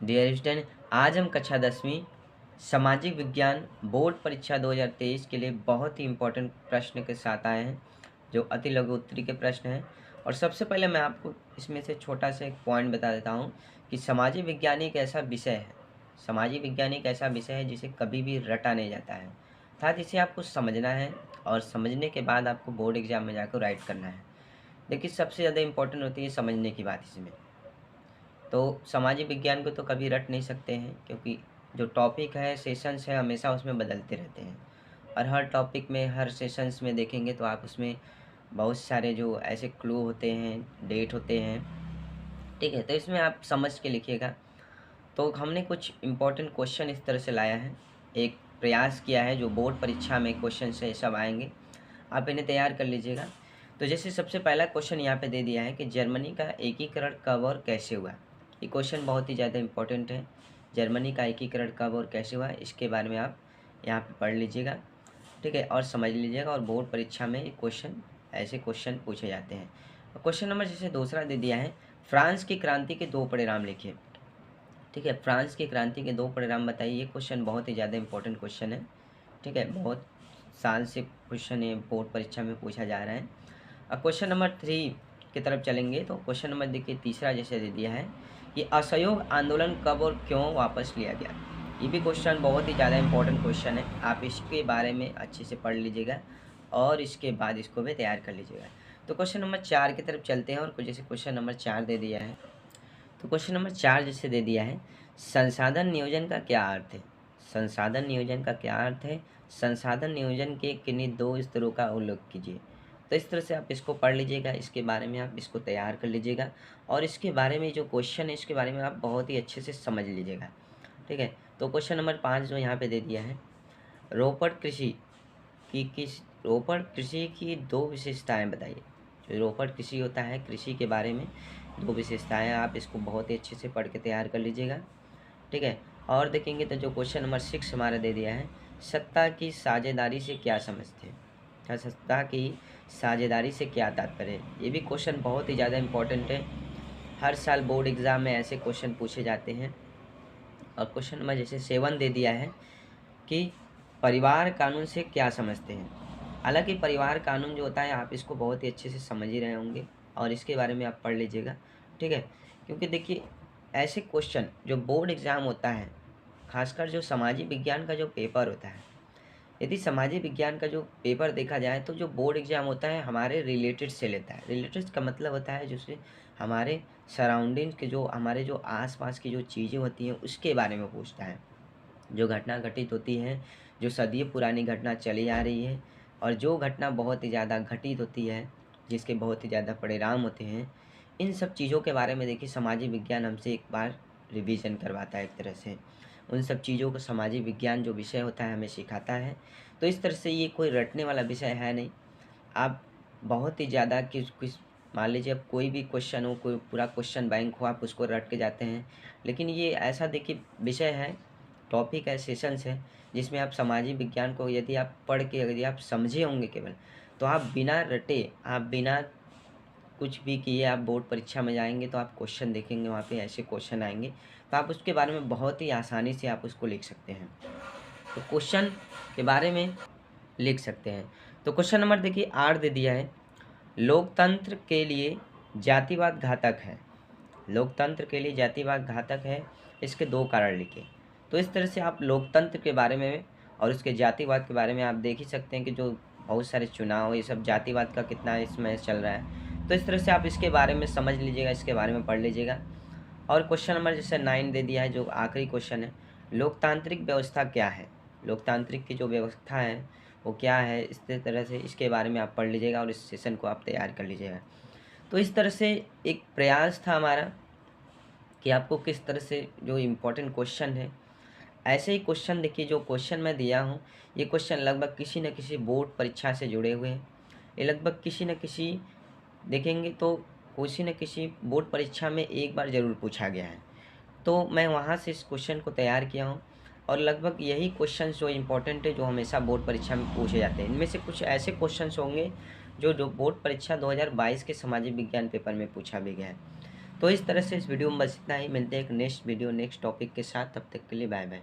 Dear student, आज हम कक्षा 10वीं सामाजिक विज्ञान बोर्ड परीक्षा 2023 के लिए बहुत ही इम्पोर्टेंट प्रश्न के साथ आए हैं, जो अति लघु उत्तरीय के प्रश्न हैं। और सबसे पहले मैं आपको इसमें से छोटा सा एक पॉइंट बता देता हूँ कि सामाजिक विज्ञान एक ऐसा विषय है, सामाजिक विज्ञान एक ऐसा विषय है जिसे कभी भी रटा नहीं जाता है, अर्थात इसे आपको समझना है और समझने के बाद आपको बोर्ड एग्जाम में जाकर राइट करना है। देखिए, सबसे ज़्यादा इम्पोर्टेंट होती है समझने की बात इसमें। तो सामाजिक विज्ञान को तो कभी रट नहीं सकते हैं, क्योंकि जो टॉपिक है, सेशंस है, हमेशा उसमें बदलते रहते हैं। और हर टॉपिक में, हर सेशंस में देखेंगे तो आप उसमें बहुत सारे जो ऐसे क्लू होते हैं, डेट होते हैं, ठीक है। तो इसमें आप समझ के लिखिएगा। तो हमने कुछ इम्पोर्टेंट क्वेश्चन इस तरह से लाया है, एक प्रयास किया है जो बोर्ड परीक्षा में क्वेश्चन से सब आएंगे, आप इन्हें तैयार कर लीजिएगा। तो जैसे सबसे पहला क्वेश्चन यहाँ पे दे दिया है कि जर्मनी का एकीकरण कब और कैसे हुआ। ये क्वेश्चन बहुत ही ज़्यादा इम्पोर्टेंट है। जर्मनी का एकीकरण कब और कैसे हुआ, इसके बारे में आप यहाँ पे पढ़ लीजिएगा, ठीक है, और समझ लीजिएगा। और बोर्ड परीक्षा में ऐसे क्वेश्चन पूछे जाते हैं। क्वेश्चन नंबर जैसे दूसरा दे दिया है, फ्रांस की क्रांति के 2 परिणाम लिखिए, ठीक है। फ्रांस की क्रांति के 2 परिणाम बताइए। ये क्वेश्चन बहुत ही ज़्यादा इंपॉर्टेंट क्वेश्चन है, ठीक है। बहुत साल से क्वेश्चन ये बोर्ड परीक्षा में पूछा जा रहा है। अब क्वेश्चन नंबर 3 की तरफ चलेंगे। तो क्वेश्चन नंबर देखिए तीसरा जैसे दे दिया है कि असहयोग आंदोलन कब और क्यों वापस लिया गया। ये भी क्वेश्चन बहुत ही ज़्यादा इंपॉर्टेंट क्वेश्चन है, आप इसके बारे में अच्छे से पढ़ लीजिएगा और इसके बाद इसको भी तैयार कर लीजिएगा। तो क्वेश्चन नंबर 4 की तरफ चलते हैं। और कुछ जैसे क्वेश्चन नंबर 4 दे दिया है, तो क्वेश्चन नंबर 4 जैसे दे दिया है, संसाधन नियोजन का क्या अर्थ है। संसाधन नियोजन का क्या अर्थ है, संसाधन नियोजन के किन्हीं 2 स्तरों का उल्लेख कीजिए। तो इस तरह से आप इसको पढ़ लीजिएगा, इसके बारे में आप इसको तैयार कर लीजिएगा और इसके बारे में जो क्वेश्चन है इसके बारे में आप बहुत ही अच्छे से समझ लीजिएगा, ठीक है। तो क्वेश्चन नंबर 5 जो यहाँ पे दे दिया है, रोपड़ कृषि की 2 विशेषताएं बताइए। जो रोपड़ कृषि होता है, कृषि के बारे में 2 विशेषताएं, आप इसको बहुत ही अच्छे से पढ़ के तैयार कर लीजिएगा, ठीक है। और देखेंगे तो जो क्वेश्चन नंबर 6 हमारा दे दिया है, सत्ता की साझेदारी से क्या समझते हैं। क्या सत्ता की साझेदारी से क्या तात्पर्य है। ये भी क्वेश्चन बहुत ही ज़्यादा इम्पोर्टेंट है, हर साल बोर्ड एग्ज़ाम में ऐसे क्वेश्चन पूछे जाते हैं। और क्वेश्चन नंबर जैसे 7 दे दिया है कि परिवार कानून से क्या समझते हैं। हालांकि परिवार कानून जो होता है, आप इसको बहुत ही अच्छे से समझ ही रहे होंगे और इसके बारे में आप पढ़ लीजिएगा, ठीक है। क्योंकि देखिए, ऐसे क्वेश्चन जो बोर्ड एग्ज़ाम होता है, खासकर जो सामाजिक विज्ञान का जो पेपर होता है, यदि सामाजिक विज्ञान का जो पेपर देखा जाए तो जो बोर्ड एग्ज़ाम होता है हमारे रिलेटेड से लेता है। रिलेटेड का मतलब होता है जिससे हमारे सराउंडिंग्स के, जो हमारे जो आसपास की जो चीज़ें होती हैं उसके बारे में पूछता है। जो घटना घटित होती है, जो सदियों पुरानी घटना चली आ रही है और जो घटना बहुत ही ज़्यादा घटित होती है, जिसके बहुत ही ज़्यादा परिणाम होते हैं, इन सब चीज़ों के बारे में देखिए सामाजिक विज्ञान हमसे एक बार रिवीजन करवाता है। एक तरह से उन सब चीज़ों को सामाजिक विज्ञान जो विषय होता है हमें सिखाता है। तो इस तरह से ये कोई रटने वाला विषय है नहीं। आप बहुत ही ज़्यादा किस मान लीजिए अब कोई भी क्वेश्चन हो, कोई पूरा क्वेश्चन बैंक हो, आप उसको रट के जाते हैं, लेकिन ये ऐसा देखिए विषय है, टॉपिक है, सेशंस है, जिसमें आप सामाजिक विज्ञान को यदि आप पढ़ के यदि आप समझे होंगे केवल, तो आप बिना रटे, आप बिना कुछ भी किए आप बोर्ड परीक्षा में जाएंगे तो आप क्वेश्चन देखेंगे, वहाँ पे ऐसे क्वेश्चन आएंगे तो आप उसके बारे में बहुत ही आसानी से आप उसको लिख सकते हैं। तो क्वेश्चन के बारे में लिख सकते हैं। तो क्वेश्चन नंबर देखिए 8 दे दिया है, लोकतंत्र के लिए जातिवाद घातक है। लोकतंत्र के लिए जातिवाद घातक है, इसके 2 कारण लिखिए। तो इस तरह से आप लोकतंत्र के बारे में और उसके जातिवाद के बारे में आप देख ही सकते हैं कि जो बहुत सारे चुनाव, ये सब जातिवाद का कितना इसमें चल रहा है। तो इस तरह से आप इसके बारे में समझ लीजिएगा, इसके बारे में पढ़ लीजिएगा। और क्वेश्चन नंबर जैसे 9 दे दिया है, जो आखिरी क्वेश्चन है, लोकतांत्रिक व्यवस्था क्या है। लोकतांत्रिक की जो व्यवस्था है वो क्या है, इस तरह से इसके बारे में आप पढ़ लीजिएगा और इस सेशन को आप तैयार कर लीजिएगा। तो इस तरह से एक प्रयास था हमारा कि आपको किस तरह से जो इम्पोर्टेंट क्वेश्चन है, ऐसे ही क्वेश्चन देखिए, जो क्वेश्चन मैं दिया हूँ ये क्वेश्चन लगभग किसी न किसी बोर्ड परीक्षा से जुड़े हुए हैं। ये लगभग किसी न किसी देखेंगे तो किसी न किसी बोर्ड परीक्षा में एक बार ज़रूर पूछा गया है। तो मैं वहाँ से इस क्वेश्चन को तैयार किया हूँ और लगभग यही क्वेश्चन जो इम्पोर्टेंट है, जो हमेशा बोर्ड परीक्षा में पूछे जाते हैं। इनमें से कुछ ऐसे क्वेश्चन होंगे जो बोर्ड परीक्षा 2022 के सामाजिक विज्ञान पेपर में पूछा भी गया है। तो इस तरह से इस वीडियो में बस इतना ही। मिलते हैं एक नेक्स्ट वीडियो नेक्स्ट टॉपिक के साथ, तब तक के लिए बाय बाय।